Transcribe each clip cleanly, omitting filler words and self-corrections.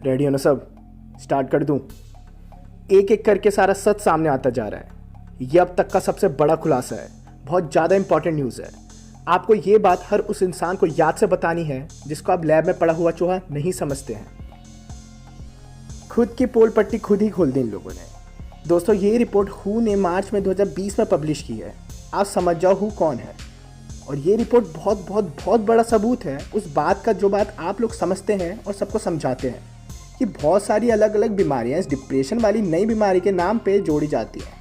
Ready हो ना सब? स्टार्ट कर दूं? एक एक करके सारा सच सामने आता जा रहा है। ये अब तक का सबसे बड़ा खुलासा है। बहुत ज़्यादा इंपॉर्टेंट न्यूज़ है। आपको ये बात हर उस इंसान को याद से बतानी है जिसको आप लैब में पड़ा हुआ चूहा नहीं समझते हैं। खुद की पोल पट्टी खुद ही खोल दी इन लोगों ने। दोस्तों, ये रिपोर्ट हू ने मार्च में 2020 में पब्लिश की है। आप समझ जाओ हू कौन है। और ये रिपोर्ट बहुत बहुत बहुत बड़ा सबूत है उस बात का जो बात आप लोग समझते हैं और सबको समझाते हैं कि बहुत सारी अलग अलग बीमारियां इस डिप्रेशन वाली नई बीमारी के नाम पे जोड़ी जाती हैं।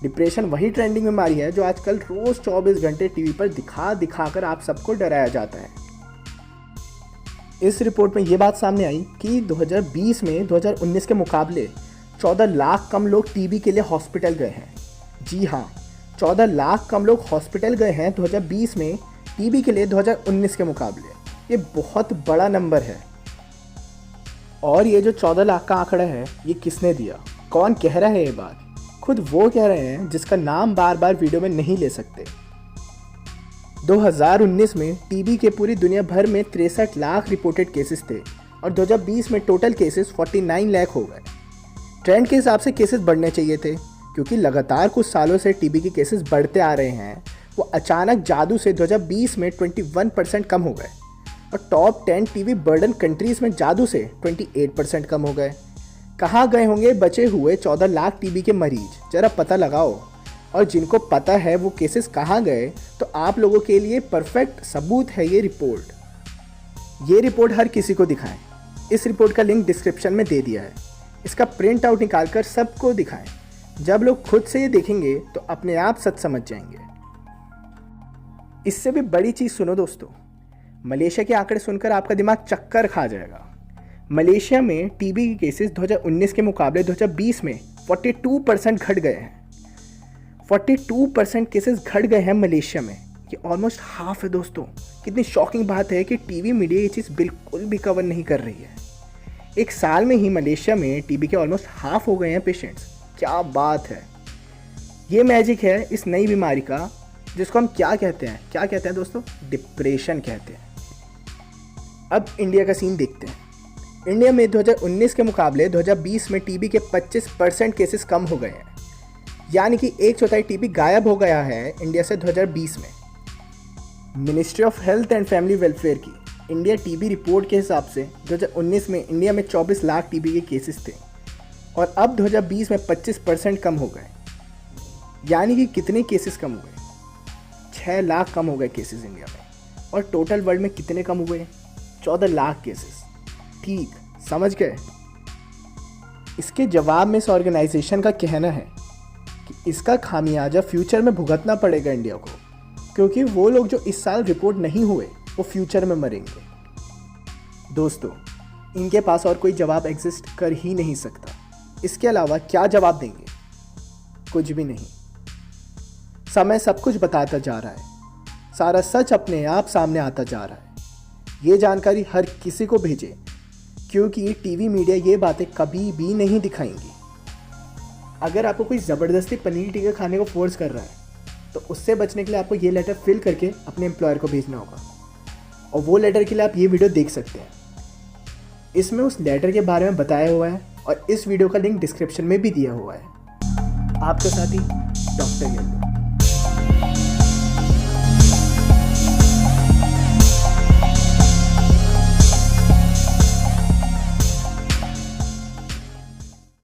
डिप्रेशन वही ट्रेंडिंग बीमारी है जो आजकल रोज़ 24 घंटे टीवी पर दिखा कर आप सबको डराया जाता है। इस रिपोर्ट में ये बात सामने आई कि 2020 में 2019 के मुकाबले 14 लाख कम लोग टीबी के लिए हॉस्पिटल गए हैं। जी हाँ, 14 लाख कम लोग हॉस्पिटल गए हैं 2020 में टीबी के लिए 2019 के मुकाबले। ये बहुत बड़ा नंबर है। और ये जो 14 लाख का आंकड़ा है, ये किसने दिया? कौन कह रहा है ये बात? खुद वो कह रहे हैं जिसका नाम बार बार वीडियो में नहीं ले सकते। 2019 में टीबी के पूरी दुनिया भर में 63 लाख रिपोर्टेड केसेस थे और 2020 में टोटल केसेस 49 लाख हो गए। ट्रेंड के हिसाब से केसेस बढ़ने चाहिए थे क्योंकि लगातार कुछ सालों से टीबी के केसेस बढ़ते आ रहे हैं। वो अचानक जादू से 2020 में 21% कम हो गए और टॉप 10 टीबी बर्डन कंट्रीज़ में जादू से 28% कम हो गए। कहाँ गए होंगे बचे हुए 14 लाख टीबी के मरीज? जरा पता लगाओ। और जिनको पता है वो केसेस कहाँ गए, तो आप लोगों के लिए परफेक्ट सबूत है ये रिपोर्ट। ये रिपोर्ट हर किसी को दिखाएं। इस रिपोर्ट का लिंक डिस्क्रिप्शन में दे दिया है। इसका प्रिंट आउट निकाल कर सबको दिखाएं। जब लोग खुद से ये देखेंगे तो अपने आप सच समझ जाएंगे। इससे भी बड़ी चीज़ सुनो दोस्तों, मलेशिया के आंकड़े सुनकर आपका दिमाग चक्कर खा जाएगा। मलेशिया में टीबी के केसेस 2019 के मुकाबले 2020 में 42% घट गए हैं। 42% केसेस घट गए हैं मलेशिया में। ये ऑलमोस्ट हाफ है दोस्तों। कितनी शॉकिंग बात है कि टीवी मीडिया ये चीज़ बिल्कुल भी कवर नहीं कर रही है। एक साल में ही मलेशिया में टीबी के ऑलमोस्ट हाफ हो गए हैं पेशेंट्स। क्या बात है! ये मैजिक है इस नई बीमारी का, जिसको हम क्या कहते हैं दोस्तों? डिप्रेशन कहते हैं। अब इंडिया का सीन देखते हैं। इंडिया में 2019 के मुकाबले 2020 में टीबी के 25% केसेस कम हो गए हैं। यानी कि 1/4 टीबी गायब हो गया है इंडिया से 2020 में। Ministry of health and family welfare की इंडिया टीबी रिपोर्ट के हिसाब से 2019 में इंडिया में 24 लाख टीबी के केसेस थे और अब 2020 में 25% कम हो गए। यानी कि कितने केसेस कम हुए? 6 लाख कम हो गए केसेस इंडिया में। और टोटल वर्ल्ड में कितने कम हुए? 14 लाख केसेस। ठीक समझ गए? इसके जवाब में इस ऑर्गेनाइजेशन का कहना है कि इसका खामियाजा फ्यूचर में भुगतना पड़ेगा इंडिया को, क्योंकि वो लोग जो इस साल रिपोर्ट नहीं हुए वो फ्यूचर में मरेंगे। दोस्तों, इनके पास और कोई जवाब एग्जिस्ट कर ही नहीं सकता। इसके अलावा क्या जवाब देंगे? कुछ भी नहीं। समय सब कुछ बताता जा रहा है। सारा सच अपने आप सामने आता जा रहा है। ये जानकारी हर किसी को भेजे, क्योंकि टीवी मीडिया ये बातें कभी भी नहीं दिखाएंगी। अगर आपको कोई ज़बरदस्ती पनीर टिक्का खाने को फोर्स कर रहा है तो उससे बचने के लिए आपको ये लेटर फिल करके अपने एम्प्लॉयर को भेजना होगा। और वो लेटर के लिए आप ये वीडियो देख सकते हैं। इसमें उस लेटर के बारे में बताया हुआ है और इस वीडियो का लिंक डिस्क्रिप्शन में भी दिया हुआ है। आपके साथ ही डॉक्टर येलो।